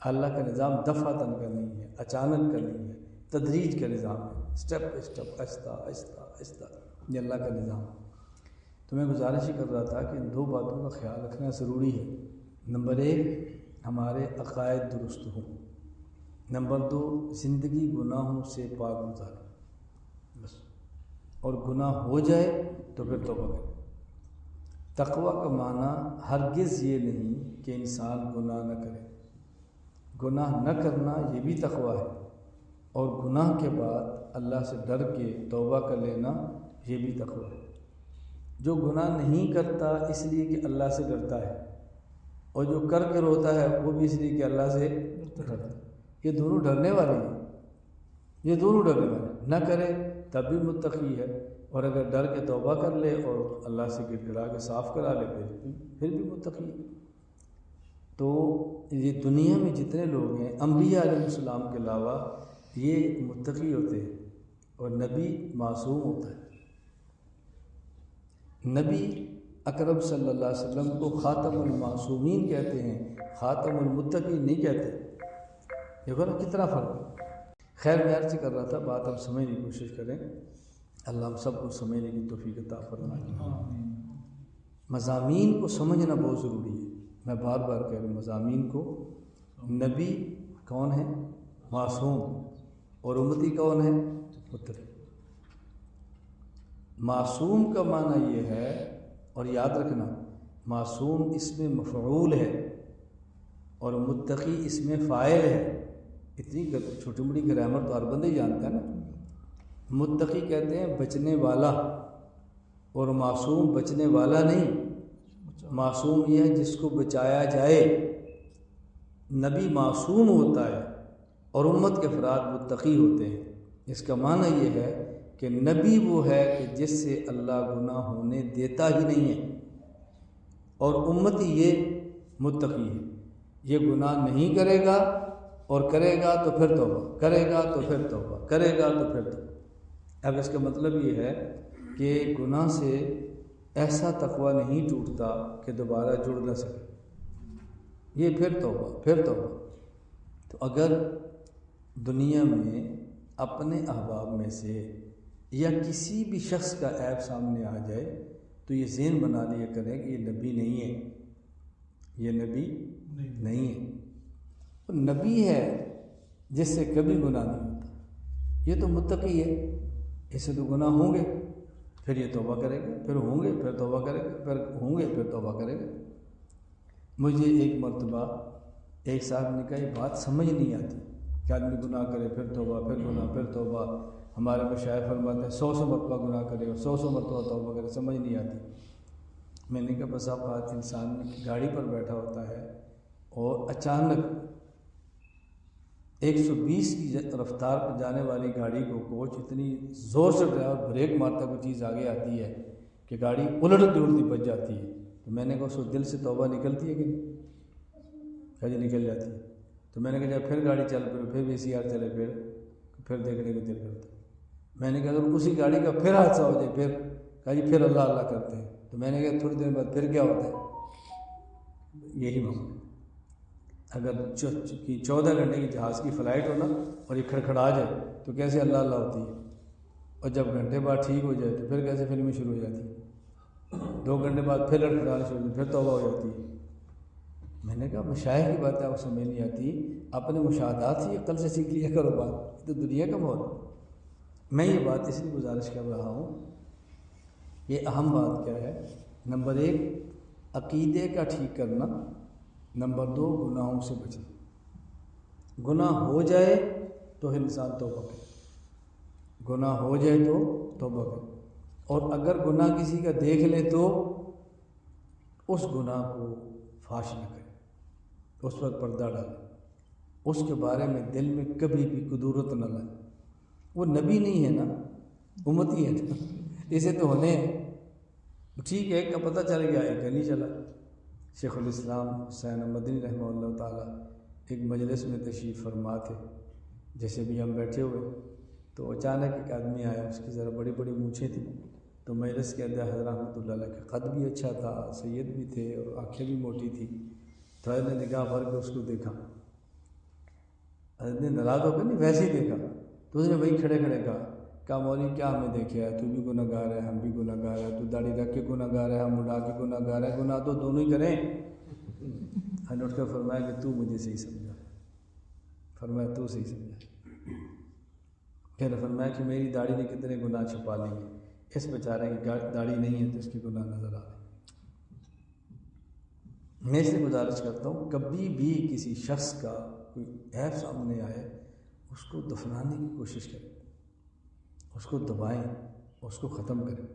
اللہ کا نظام دفعتاً کا نہیں ہے، اچانک کا نہیں ہے، تدریج کا نظام ہے، اسٹیپ بائی اسٹیپ، آہستہ آہستہ آہستہ، یہ اللہ کا نظام۔ تو میں گزارش ہی کر رہا تھا کہ ان 2 باتوں کا خیال رکھنا ضروری ہے۔ نمبر 1، ہمارے عقائد درست ہوں، نمبر 2، زندگی گناہوں سے پاک گزارے بس، اور گناہ ہو جائے تو پھر توبہ کرے۔ تقوی کا معنی ہرگز یہ نہیں کہ انسان گناہ نہ کرے، گناہ نہ کرنا یہ بھی تقوی ہے، اور گناہ کے بعد اللہ سے ڈر کے توبہ کر لینا یہ بھی تقوی ہے۔ جو گناہ نہیں کرتا اس لیے کہ اللہ سے ڈرتا ہے، اور جو کر کے روتا ہے وہ بھی اس لیے کہ اللہ سے ڈرتا ہے، یہ دونوں ڈرنے والے ہیں، یہ دونوں ڈرنے والے ہیں، نہ کرے تب بھی متقی ہے، اور اگر ڈر کے توبہ کر لے اور اللہ سے گڑ گڑا کے صاف کرا لے پھر بھی متقی ہے۔ تو یہ دنیا میں جتنے لوگ ہیں انبیاء علیہ السلام کے علاوہ یہ متقی ہوتے ہیں، اور نبی معصوم ہوتا ہے۔ نبی اکرم صلی اللہ علیہ وسلم کو خاتم المعصومین کہتے ہیں، خاتم المتقین نہیں کہتے۔ دیکھو نا کتنا فرق ہے۔ خیر میں عرض کر رہا تھا، بات ہم سمجھنے کی کوشش کریں، اللہ ہم سب کو سمجھنے کی توفیق عطا فرمائے۔ مضامین کو سمجھنا بہت ضروری ہے، میں بار بار کہہ رہا ہوں مضامین کو۔ نبی کون ہے؟ معصوم، اور امتی کون ہے؟ متقی۔ معصوم کا معنی یہ ہے، اور یاد رکھنا معصوم اس میں مفعول ہے اور متقی اس میں فاعل ہے۔ اتنی چھوٹی موٹی گرامر تو ہر بندہ ہی جانتا ہے نا۔ متقی کہتے ہیں بچنے والا، اور معصوم بچنے والا نہیں، معصوم یہ ہے جس کو بچایا جائے۔ نبی معصوم ہوتا ہے اور امت کے افراد متقی ہوتے ہیں۔ اس کا معنی یہ ہے کہ نبی وہ ہے کہ جس سے اللہ گناہ ہونے دیتا ہی نہیں ہے، اور امتی یہ متقی ہے۔ یہ گناہ نہیں کرے گا اور کرے گا تو پھر توبہ، کرے گا تو پھر توبہ، کرے گا تو پھر توبہ۔ اب اس کا مطلب یہ ہے کہ گناہ سے ایسا تقوی نہیں ٹوٹتا کہ دوبارہ جڑ نہ سکے، یہ پھر توبہ پھر توبہ۔ تو اگر دنیا میں اپنے احباب میں سے یا کسی بھی شخص کا عیب سامنے آ جائے تو یہ ذہن بنا لیا کریں کہ یہ نبی نہیں ہے، یہ نبی نہیں ہے۔ نبی ہے جس سے کبھی گناہ نہیں ہوتا، یہ تو متقی ہے، اس سے تو گناہ ہوں گے، پھر یہ توبہ کرے گا، پھر ہوں گے پھر توبہ کرے گا، پھر ہوں گے پھر توبہ کرے گا۔ مجھے ایک مرتبہ ایک صاحب نے کہا یہ بات سمجھ نہیں آتی کہ آدمی گناہ کرے پھر توبہ، پھر گناہ پھر توبہ۔ ہمارے مشائخ فرماتے ہیں 100 مرتبہ گناہ کرے اور 100 مرتبہ توبہ کرے، سمجھ نہیں آتی۔ میں نے کہا بس اوقات انسان گاڑی پر بیٹھا ہوتا ہے اور اچانک 120 کی رفتار پر جانے والی گاڑی کو کوچ اتنی زور سے ڈرائیور بریک مارتا کوئی چیز آگے آتی ہے کہ گاڑی الٹتی الٹتی بچ جاتی ہے، تو میں نے کہا اس کو دل سے توبہ نکلتی ہے کہ نہیں؟ کہا جی نکل جاتی ہے۔ تو میں نے کہا جب پھر گاڑی چل پھر VCR چلے پھر دیکھنے کو دل کرتا ہے۔ میں نے کہا اگر اسی گاڑی کا پھر حادثہ ہو جائے پھر؟ کہا جی پھر اللہ اللہ کرتے ہیں۔ تو میں نے کہا تھوڑی دیر بعد پھر کیا ہوتا ہے؟ یہی معاملہ۔ اگر 14 گھنٹے کی جہاز کی فلائٹ ہو نا اور یہ کھڑکھڑا جائے تو کیسے اللہ اللہ ہوتی ہے، اور جب گھنٹے بعد ٹھیک ہو جائے تو پھر کیسے فلمیں شروع ہو جاتی ہیں، 2 گھنٹے بعد پھر لڑکھڑانا شروع ہو جاتی، پھر توبہ ہو جاتی ہے۔ میں نے کہا مشائخ کی باتیں آپ کو سمجھ نہیں آتی، اپنے مشاہدات سے عقل سے سیکھ لیا کرو بات، تو دنیا کا ماحول ہے۔ میں یہ بات اس لیے گزارش کر رہا ہوں، یہ اہم بات کیا ہے؟ نمبر 1 عقیدے کا ٹھیک کرنا، نمبر 2 گناہوں سے بچنا۔ گناہ ہو جائے تو انسان توبہ کرے، گناہ ہو جائے تو توبہ کرے، اور اگر گناہ کسی کا دیکھ لے تو اس گناہ کو فاش نہ کرے، اس پر پردہ ڈالے، اس کے بارے میں دل میں کبھی بھی کدورت نہ لائے۔ وہ نبی نہیں ہے نا، امتی ہے نا، اسے تو ہونے ہیں، ٹھیک ہے، ایک کا پتہ چل گیا ایک کا نہیں چلا۔ شیخ الاسلام حسین مدنی رحمہ اللہ تعالیٰ ایک مجلس میں تشریف فرما تھے، جیسے بھی ہم بیٹھے ہوئے تو اچانک ایک آدمی آیا، اس کی ذرا بڑی بڑی مونچھیں تھیں، تو مجلس کے اندر حضرت رحمۃ اللہ علیہ کا قد بھی اچھا تھا، سید بھی تھے اور آنکھیں بھی موٹی تھی، تو حضرت نے نگاہ بھر کے اس کو دیکھا، حضرت نے ناراض ہو کر نہیں ویسے ہی دیکھا، تو اس نے وہی کھڑے کھڑے کہا مولوی کیا ہمیں دیکھا ہے، تو بھی گناہ گار ہے ہم بھی گناہ گار ہے، تو داڑھی رکھ کے گناہ گار ہے ہم اڑا کے گناہ گار ہے، گناہ تو دونوں ہی کریں۔ ہم نے اٹھ کر فرمایا کہ تو مجھے صحیح سمجھا، فرمایا تو صحیح سمجھا۔ پھر فرمایا کہ میری داڑھی نے کتنے گناہ چھپا لیں گے، اس بیچارے کی داڑھی نہیں ہے تو اس کی گناہ نظر آ رہے۔ میں اس سے گزارش کرتا ہوں کبھی بھی کسی شخص کا کوئی عیب سامنے آئے اس کو دفنانے کی کوشش کریں، اس کو دبائیں، اس کو ختم کریں۔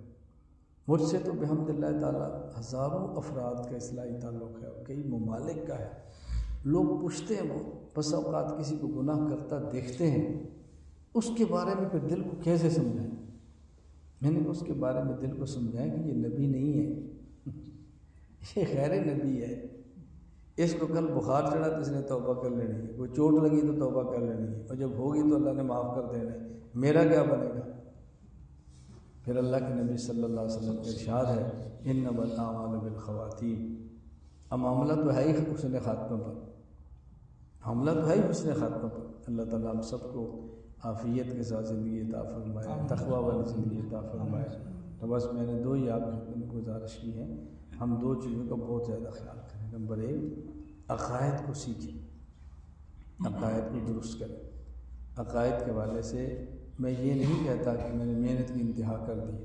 مجھ سے تو بحمد اللہ تعالیٰ ہزاروں افراد کا اصلاحی تعلق ہے اور کئی ممالک کا ہے، لوگ پوچھتے ہیں، وہ بس اوقات کسی کو گناہ کرتا دیکھتے ہیں، اس کے بارے میں پھر دل کو کیسے سمجھائیں؟ میں نے اس کے بارے میں دل کو سمجھایا کہ یہ نبی نہیں ہے، یہ غیر نبی ہے، اس کو کل بخار چڑھا تو اس نے توبہ کر لینی ہے، کوئی چوٹ لگی تو توبہ کر لینی ہے، اور جب ہوگی تو اللہ نے معاف کر دینا ہے، میرا کیا بنے گا؟ پھر اللہ کے نبی صلی اللہ علیہ وسلم کا ارشاد ہے انما الاعمال بالخواتیم۔ اب معاملہ تو ہے ہی حسن خاتمہ پر، معاملہ تو ہے ہی حسن خاتمہ پر۔ اللہ تعالیٰ ہم سب کو عافیت کے ساتھ زندگی عطا فرمائے، تقوی والی زندگی عطا فرمائے۔ تو بس میں نے 2 ہی آپ کی خدمت میں گزارش کی ہے، ہم 2 چیزوں کا بہت زیادہ خیال کریں۔ نمبر 1 عقائد کو سیکھیں، عقائد کو درست کریں۔ عقائد کے حوالے سے میں یہ نہیں کہتا کہ میں نے محنت کی انتہا کر دی،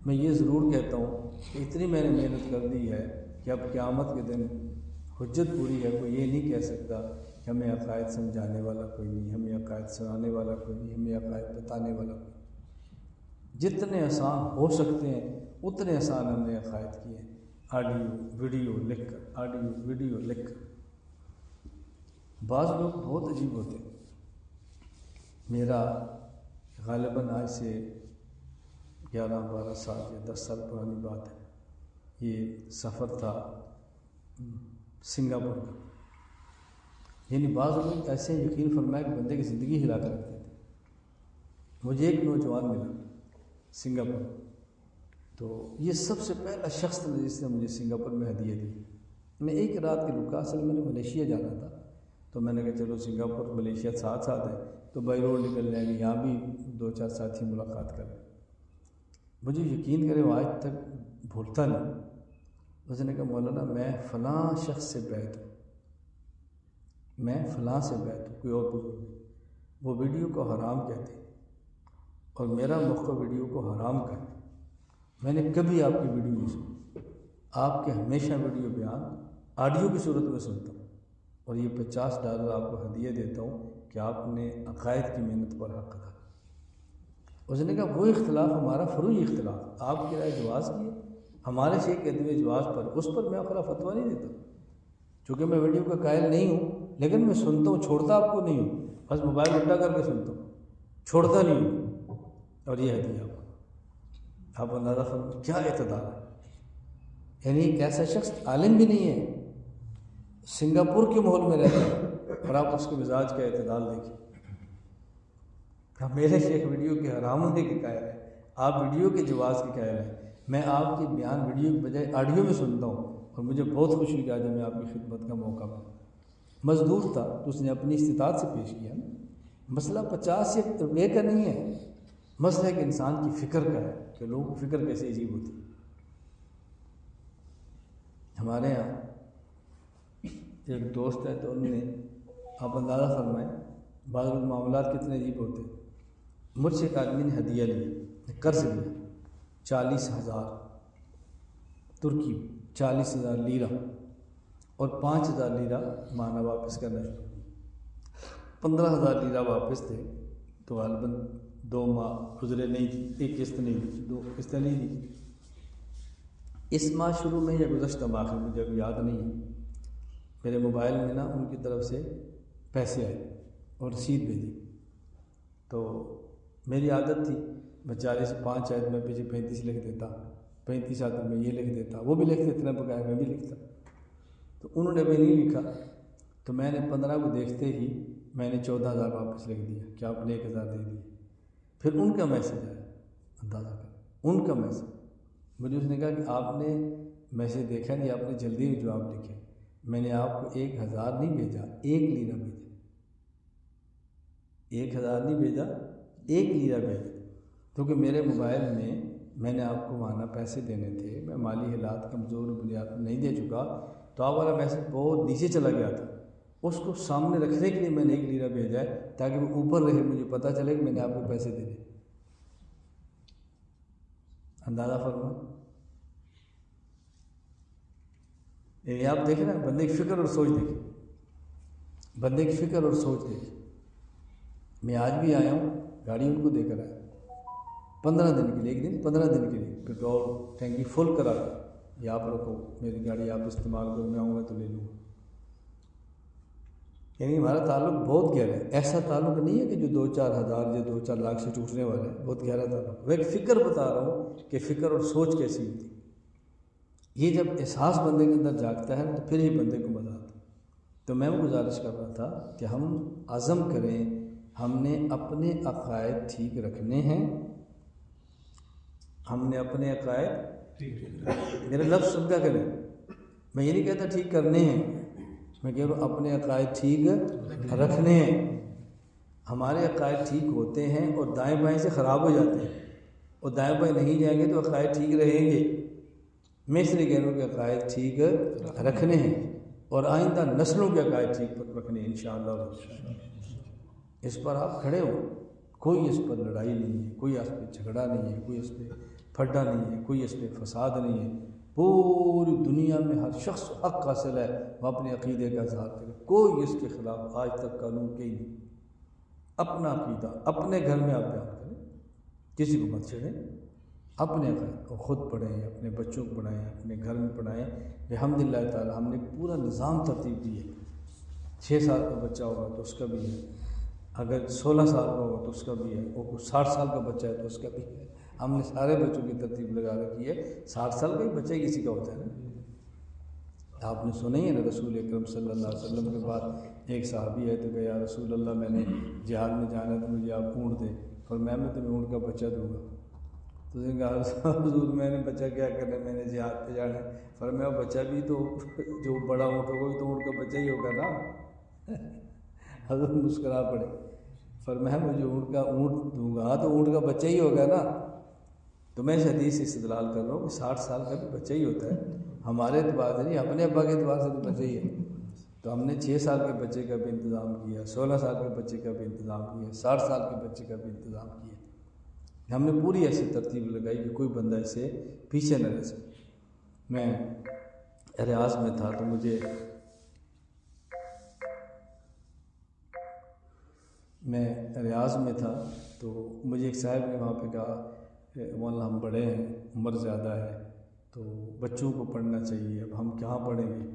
میں یہ ضرور کہتا ہوں کہ اتنی میں نے محنت کر دی ہے کہ اب قیامت کے دن حجت پوری ہے، کوئی یہ نہیں کہہ سکتا کہ ہمیں عقائد سمجھانے والا کوئی نہیں، ہمیں عقائد سنانے والا کوئی نہیں، ہمیں عقائد بتانے والا کوئی نہیں۔ جتنے آسان ہو سکتے ہیں اتنے آسان ہم نے عقائد کیے ہیں، آڈیو ویڈیو لکھ کر، آڈیو ویڈیو لکھ کر۔ بعض لوگ بہت عجیب ہوتے ہیں، میرا غالباً آج سے 11-12 سال یا 10 سال پرانی بات ہے، یہ سفر تھا سنگاپور کا، یعنی بعض لوگ ایسے یقین فرمایا کہ بندے کی زندگی ہلا کر رکھ دیتے۔ مجھے ایک نوجوان ملا سنگاپور، تو یہ سب سے پہلا شخص تھا جس نے مجھے سنگاپور میں ہدیہ دی۔ میں ایک رات کے رکا، اصل میں نے ملیشیا جانا تھا، تو میں نے کہا چلو سنگاپور ملیشیا ساتھ ساتھ ہیں تو بائی روڈ نکل جائیں گے، یہاں بھی 2-4 ساتھی ملاقات کریں۔ مجھے یقین کرے وہ آج تک بھولتا نہیں۔ اس نے کہا مولانا میں فلاں شخص سے بیعت ہوں، میں فلاں سے بیعت ہوں، کوئی اور بزرگ نہیں، وہ ویڈیو کو حرام کہتے ہیں اور میرا موقع ویڈیو کو حرام کرنا۔ میں نے کبھی آپ کی ویڈیو نہیں سنی، آپ کے ہمیشہ ویڈیو بیان آڈیو کی صورت میں سنتا ہوں، اور یہ $50 آپ کو ہدیہ دیتا ہوں کہ آپ نے عقائد کی محنت پر حق ادا۔ اس نے کہا وہ اختلاف ہمارا فروعی اختلاف، آپ کی رائے جواز کی ہے، ہمارے شیخ کہتے ہوئے جواز پر، اس پر میں اپنا فتویٰ نہیں دیتا، چونکہ میں ویڈیو کا قائل نہیں ہوں، لیکن میں سنتا ہوں، چھوڑتا آپ کو نہیں ہوں، بس موبائل الٹا کر کے سنتا ہوں، چھوڑتا نہیں ہوں۔ اور یہ ہدیہ آپ اندازہ فرمائیں کیا اعتدال ہے۔ یعنی ایک ایسا شخص عالم بھی نہیں ہے، سنگاپور کے ماحول میں رہتا ہے، اور آپ اس کے مزاج کا اعتدال دیکھیں۔ میرے شیخ ویڈیو کے حرام ہونے کے قائل ہے، آپ ویڈیو کے جواز کے قائل ہیں، میں آپ کے بیان ویڈیو کے بجائے آڈیو میں سنتا ہوں، اور مجھے بہت خوشی ہوئی کہ میں آپ کی خدمت کا موقع پایا۔ مزدور تھا تو اس نے اپنی استطاعت سے پیش کیا۔ مسئلہ 50 روپے کا نہیں ہے، مسئلہ ایک انسان کی فکر کا ہے کہ لوگوں کی فکر کیسے عجیب ہوتی ہے۔ ہمارے یہاں ایک دوست ہے تو انہوں نے، آپ اندازہ فرمائیں بعض معاملات کتنے عجیب ہوتے ہیں۔ مجھ سے ایک آدمی نے ہدیہ لیا، قرض لیا 40,000 ترکی، 40,000 لیرہ، اور 5,000 لیرہ مانا واپس کرنا شروع کیا۔ 15,000 لیرہ واپس تھے تو غالباً 2 ماہ گزرے نہیں تھی، ایک قسط نہیں دی، 2 قسطیں نہیں دی۔ اس ماہ شروع میں یا گزشتہ ماہ میں مجھے اب یاد نہیں ہے، میرے موبائل میں نا ان کی طرف سے پیسے آئے اور رسید بھیجی، تو میری عادت تھی میں 40 آئے تو میں پیچھے 35 لکھ دیتا، 35 آتے میں یہ لکھ دیتا، وہ بھی لکھ دیتے بغیر میں بھی لکھتا، تو انہوں نے بھی نہیں لکھا، تو میں نے 15 کو دیکھتے ہی میں نے 14,000 واپس لکھ دیا کہ آپ نے 1,000 دے دیے۔ پھر ان کا میسج آیا، اندازہ کریں ان کا میسج، مجھے اس نے کہا کہ آپ نے میسج دیکھا نہیں، آپ نے جلدی میں جواب لکھے، میں نے آپ کو 1,000 نہیں بھیجا، 1 لیرہ بھیجا، 1,000 نہیں بھیجا، 1 لیرہ بھیجا، کیونکہ میرے موبائل میں نے آپ کو مانا پیسے دینے تھے، میں مالی حالات کمزور بنیاد پر نہیں دے چکا، تو آپ والا میسج بہت نیچے چلا گیا تھا، اس کو سامنے رکھنے کے لیے میں نے 1 لیرہ بھیجا ہے تاکہ وہ اوپر رہے، مجھے پتہ چلے کہ میں نے آپ کو پیسے دے دیے۔ اندازہ فرمائیں، یعنی آپ دیکھیں نا بندے کی فکر اور سوچ دیکھیں، بندے کی فکر اور سوچ دیکھیں۔ میں آج بھی آیا ہوں، گاڑی ان کو دے کر آیا 15 دن کے لیے، ایک دن 15 دن کے لیے، پیٹرول ٹینکی فل کرا یہ آپ رکھو، میری گاڑی آپ استعمال کرو، میں آؤں گا تو لے لوں گا۔ یعنی ہمارا تعلق بہت گہرا ہے، ایسا تعلق نہیں ہے کہ جو 2-4 ہزار یا 2-4 لاکھ سے ٹوٹنے والا ہے، بہت گہرا تعلق۔ میں ایک فکر بتا رہا ہوں کہ فکر اور سوچ کیسی ہوتی ہے، یہ جب احساس بندے کے اندر جاگتا ہے تو پھر ہی بندے کو مزہ آتا ہے۔ تو میں وہ گزارش کر رہا تھا کہ ہم عزم کریں، ہم نے اپنے عقائد ٹھیک رکھنے ہیں، ہم نے اپنے عقائد، میرے لفظ سن کر کریں، میں یہ نہیں کہتا ٹھیک کرنے ہیں، میں کہہ رہا ہوں اپنے عقائد ٹھیک رکھنے ہیں۔ ہمارے عقائد ٹھیک ہوتے ہیں اور دائیں بائیں سے خراب ہو جاتے ہیں، اور دائیں بائیں نہیں جائیں گے تو عقائد ٹھیک رہیں گے۔ میں اس لیے کہہ رہا ہوں کہ عقائد ٹھیک رکھنے ہیں اور آئندہ نسلوں کے عقائد ٹھیک رکھنے ہیں انشاءاللہ۔ اس پر آپ کھڑے ہو، کوئی اس پر لڑائی نہیں ہے، کوئی اس پہ جھگڑا نہیں ہے، کوئی اس پہ پھڈا نہیں ہے، کوئی اس پہ فساد نہیں ہے۔ پوری دنیا میں ہر شخص حق حاصل ہے وہ اپنے عقیدے کا اظہار کرے، کوئی اس کے خلاف آج تک قانون کے ہی نہیں۔ اپنا عقیدہ اپنے گھر میں آپ بیان کریں، کسی کو مت چھیڑیں، اپنے عقائد کو خود پڑھیں، اپنے بچوں کو پڑھائیں، اپنے گھر میں پڑھائیں۔ الحمدللہ تعالی ہم نے پورا نظام ترتیب دی ہے، 6 سال کا بچہ ہوگا تو اس کا بھی ہے، اگر 16 سال کا ہوگا تو اس کا بھی ہے، اور 60 سال کا بچہ ہے تو اس کا بھی ہے۔ ہم نے سارے بچوں کی ترتیب لگا رکھی ہے، 60 سال کا ہی بچہ کسی کا ہوتا ہے نا، آپ نے سنا ہی ہے نا رسول اکرم صلی اللہ علیہ وسلم کے بعد ایک صحابی ہے تو کہ یا رسول اللہ میں نے جہاد میں جانا ہے تو مجھے آپ اونٹ دیں اور میں تمہیں اونٹ کا بچہ دوں گا. تو اس نے کہا حضور میں نے بچہ کیا کرنا ہے, میں نے جہاد پہ جانا ہے. فرمایا بچہ بھی تو جو بڑا اونٹ ہوگا بھی تو اونٹ کا بچہ ہی ہوگا نا. حضرت مسکرا پڑے. فرمایا میں جو اونٹ دوں گا تو اونٹ کا بچہ ہی ہوگا نا. تو میں اس حدیث سے استدلال کر رہا ہوں کہ 60 سال کا بھی بچہ ہی ہوتا ہے. ہمارے اعتبار سے نہیں, اپنے ابا کے اعتبار سے تو بچہ ہی ہے. تو ہم نے 6 سال کے بچے کا بھی انتظام کیا, 16 سال کے بچے کا بھی انتظام کیا, 60 سال کے بچے کا بھی انتظام کیا. ہم نے پوری ایسی ترتیب لگائی کہ کوئی بندہ اسے پیچھے نہ رہ سکے. میں ریاض میں تھا تو مجھے ایک صاحب نے وہاں پہ کہا کہ مولانا ہم بڑے ہیں, عمر زیادہ ہے, تو بچوں کو پڑھنا چاہیے, اب ہم کہاں پڑھیں گے.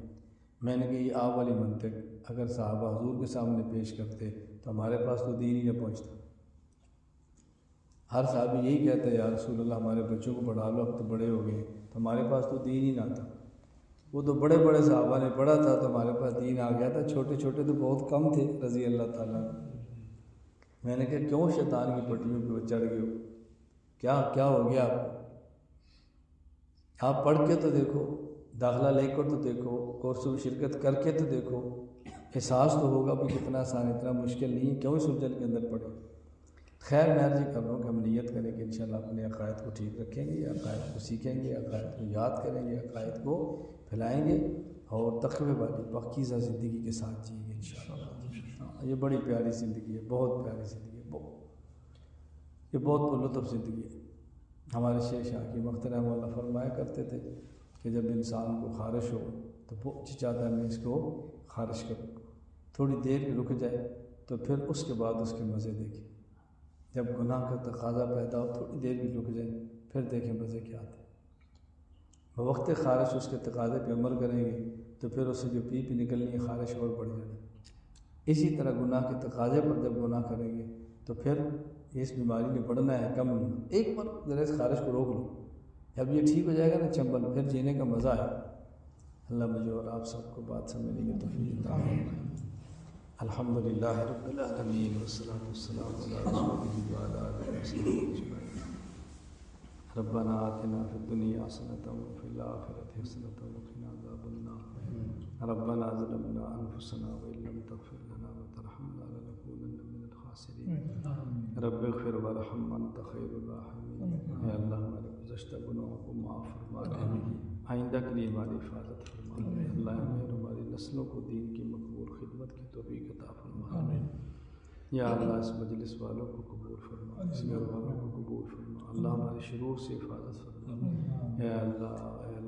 میں نے کہا یہ آپ والی منطق اگر صحابہ حضور کے سامنے پیش کرتے تو ہمارے پاس تو دین ہی نہ پہنچتا. ہر صحابی یہی کہتا ہے یا رسول اللہ ہمارے بچوں کو پڑھا لو, اب تو بڑے ہو گئے, تو ہمارے پاس تو دین ہی نہ تھا. وہ تو بڑے بڑے صحابہ نے پڑھا تھا تو ہمارے پاس دین آ گیا تھا, چھوٹے چھوٹے تو بہت کم تھے رضی اللہ تعالیٰ. میں نے کہا کیوں شیطان کی پٹیوں پہ چڑھ گئے ہو, کیا ہو گیا آپ کو. آپ پڑھ کے تو دیکھو, داخلہ لے کر تو دیکھو, کورس میں شرکت کر کے تو دیکھو, احساس تو ہوگا بھی کتنا آسان, اتنا مشکل نہیں ہے, کیوں اس الجھن کے اندر پڑے. خیر میں عرض کر رہا ہوں کہ ہم نیت کریں کہ انشاءاللہ اپنے عقائد کو ٹھیک رکھیں گے, عقائد کو سیکھیں گے, عقائد کو یاد کریں گے, عقائد کو پھیلائیں گے اور تقوی والی پاکیزہ زندگی کے ساتھ جئیں گے انشاءاللہ. یہ بڑی پیاری زندگی ہے, بہت پیاری زندگی ہے, یہ بہت لطف زندگی ہے. ہمارے شیخ شاہ کی مخترہ مولا فرمایا کرتے تھے کہ جب انسان کو خارش ہو تو وہ چاہتا ہے میں اس کو خارش کروں, تھوڑی دیر رک جائے تو پھر اس کے بعد اس کے مزے دیکھیں. جب گناہ کا تقاضا پیدا ہو تھوڑی دیر بھی رک جائیں, پھر دیکھیں مزے کیا آتے ہیں. بوقت خارش اس کے تقاضے پہ عمل کریں گے تو پھر اسے جو پی نکلنی ہے خارش اور بڑھ جائے. اسی طرح گناہ کے تقاضے پر جب گناہ کریں گے تو پھر اس بیماری نے بڑھنا ہے, کم نہیں. ایک بار ذرا اس خارش کو روک لو, جب یہ ٹھیک ہو جائے گا نا چنبل, پھر جینے کا مزہ ہے. اللہ مجھے اور آپ سب کو بات سمجھنے کی توفیق عطا فرمائے. الحمدللہ رب العالمین والصلاۃ والسلام علی رسولہ وعلی آلہ وصحبہ اجمعین. ربنا آتنا فی الدنیا حسنۃ وفی الآخرۃ حسنۃ وقنا عذاب النار. ربنا ظلمنا انفسنا وان لم تغفر لنا وترحمنا لنکونن من الخاسرین. رب اغفر وارحم انت خیر الراحمین. اے اللہ ہمارے گزشتہ گناہوں کو معاف فرما دے, آئندہ کے لیے ہماری حفاظت فرما دے. اللہ ہمیں اور ہماری نسلوں کو دین کی مقبول خدمت کی توفیق عطا فرما دے. یا اللہ اس مجلس والوں کو قبول فرما, اس گھر والوں کو قبول فرما. اللہ ہمارے شرور سے حفاظت فرما. اے اللہ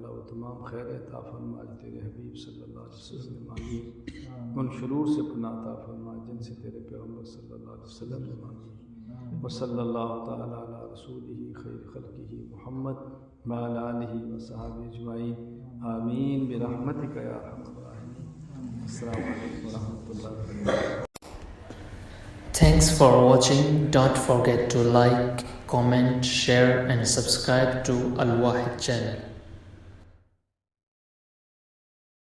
وہ تمام خیر عطا فرما جو تیرے حبیب صلی اللہ علیہ وسلم نے مانگی, ان شرور سے پناہ عطا فرما جن سے تیرے پیغمبر صلی اللہ علیہ وسلم نے مانگی. وصلی اللہ تعالی علی رسولہ خیر خلقہ محمد وعلی آلہ وصحبہ اجمعین. آمین برحمتک یا ارحم الراحمین. السلام علیکم ورحمۃ اللہ وبرکاتہ. Thanks for watching. Don't forget to like, comment, share and subscribe to Al Wahid channel.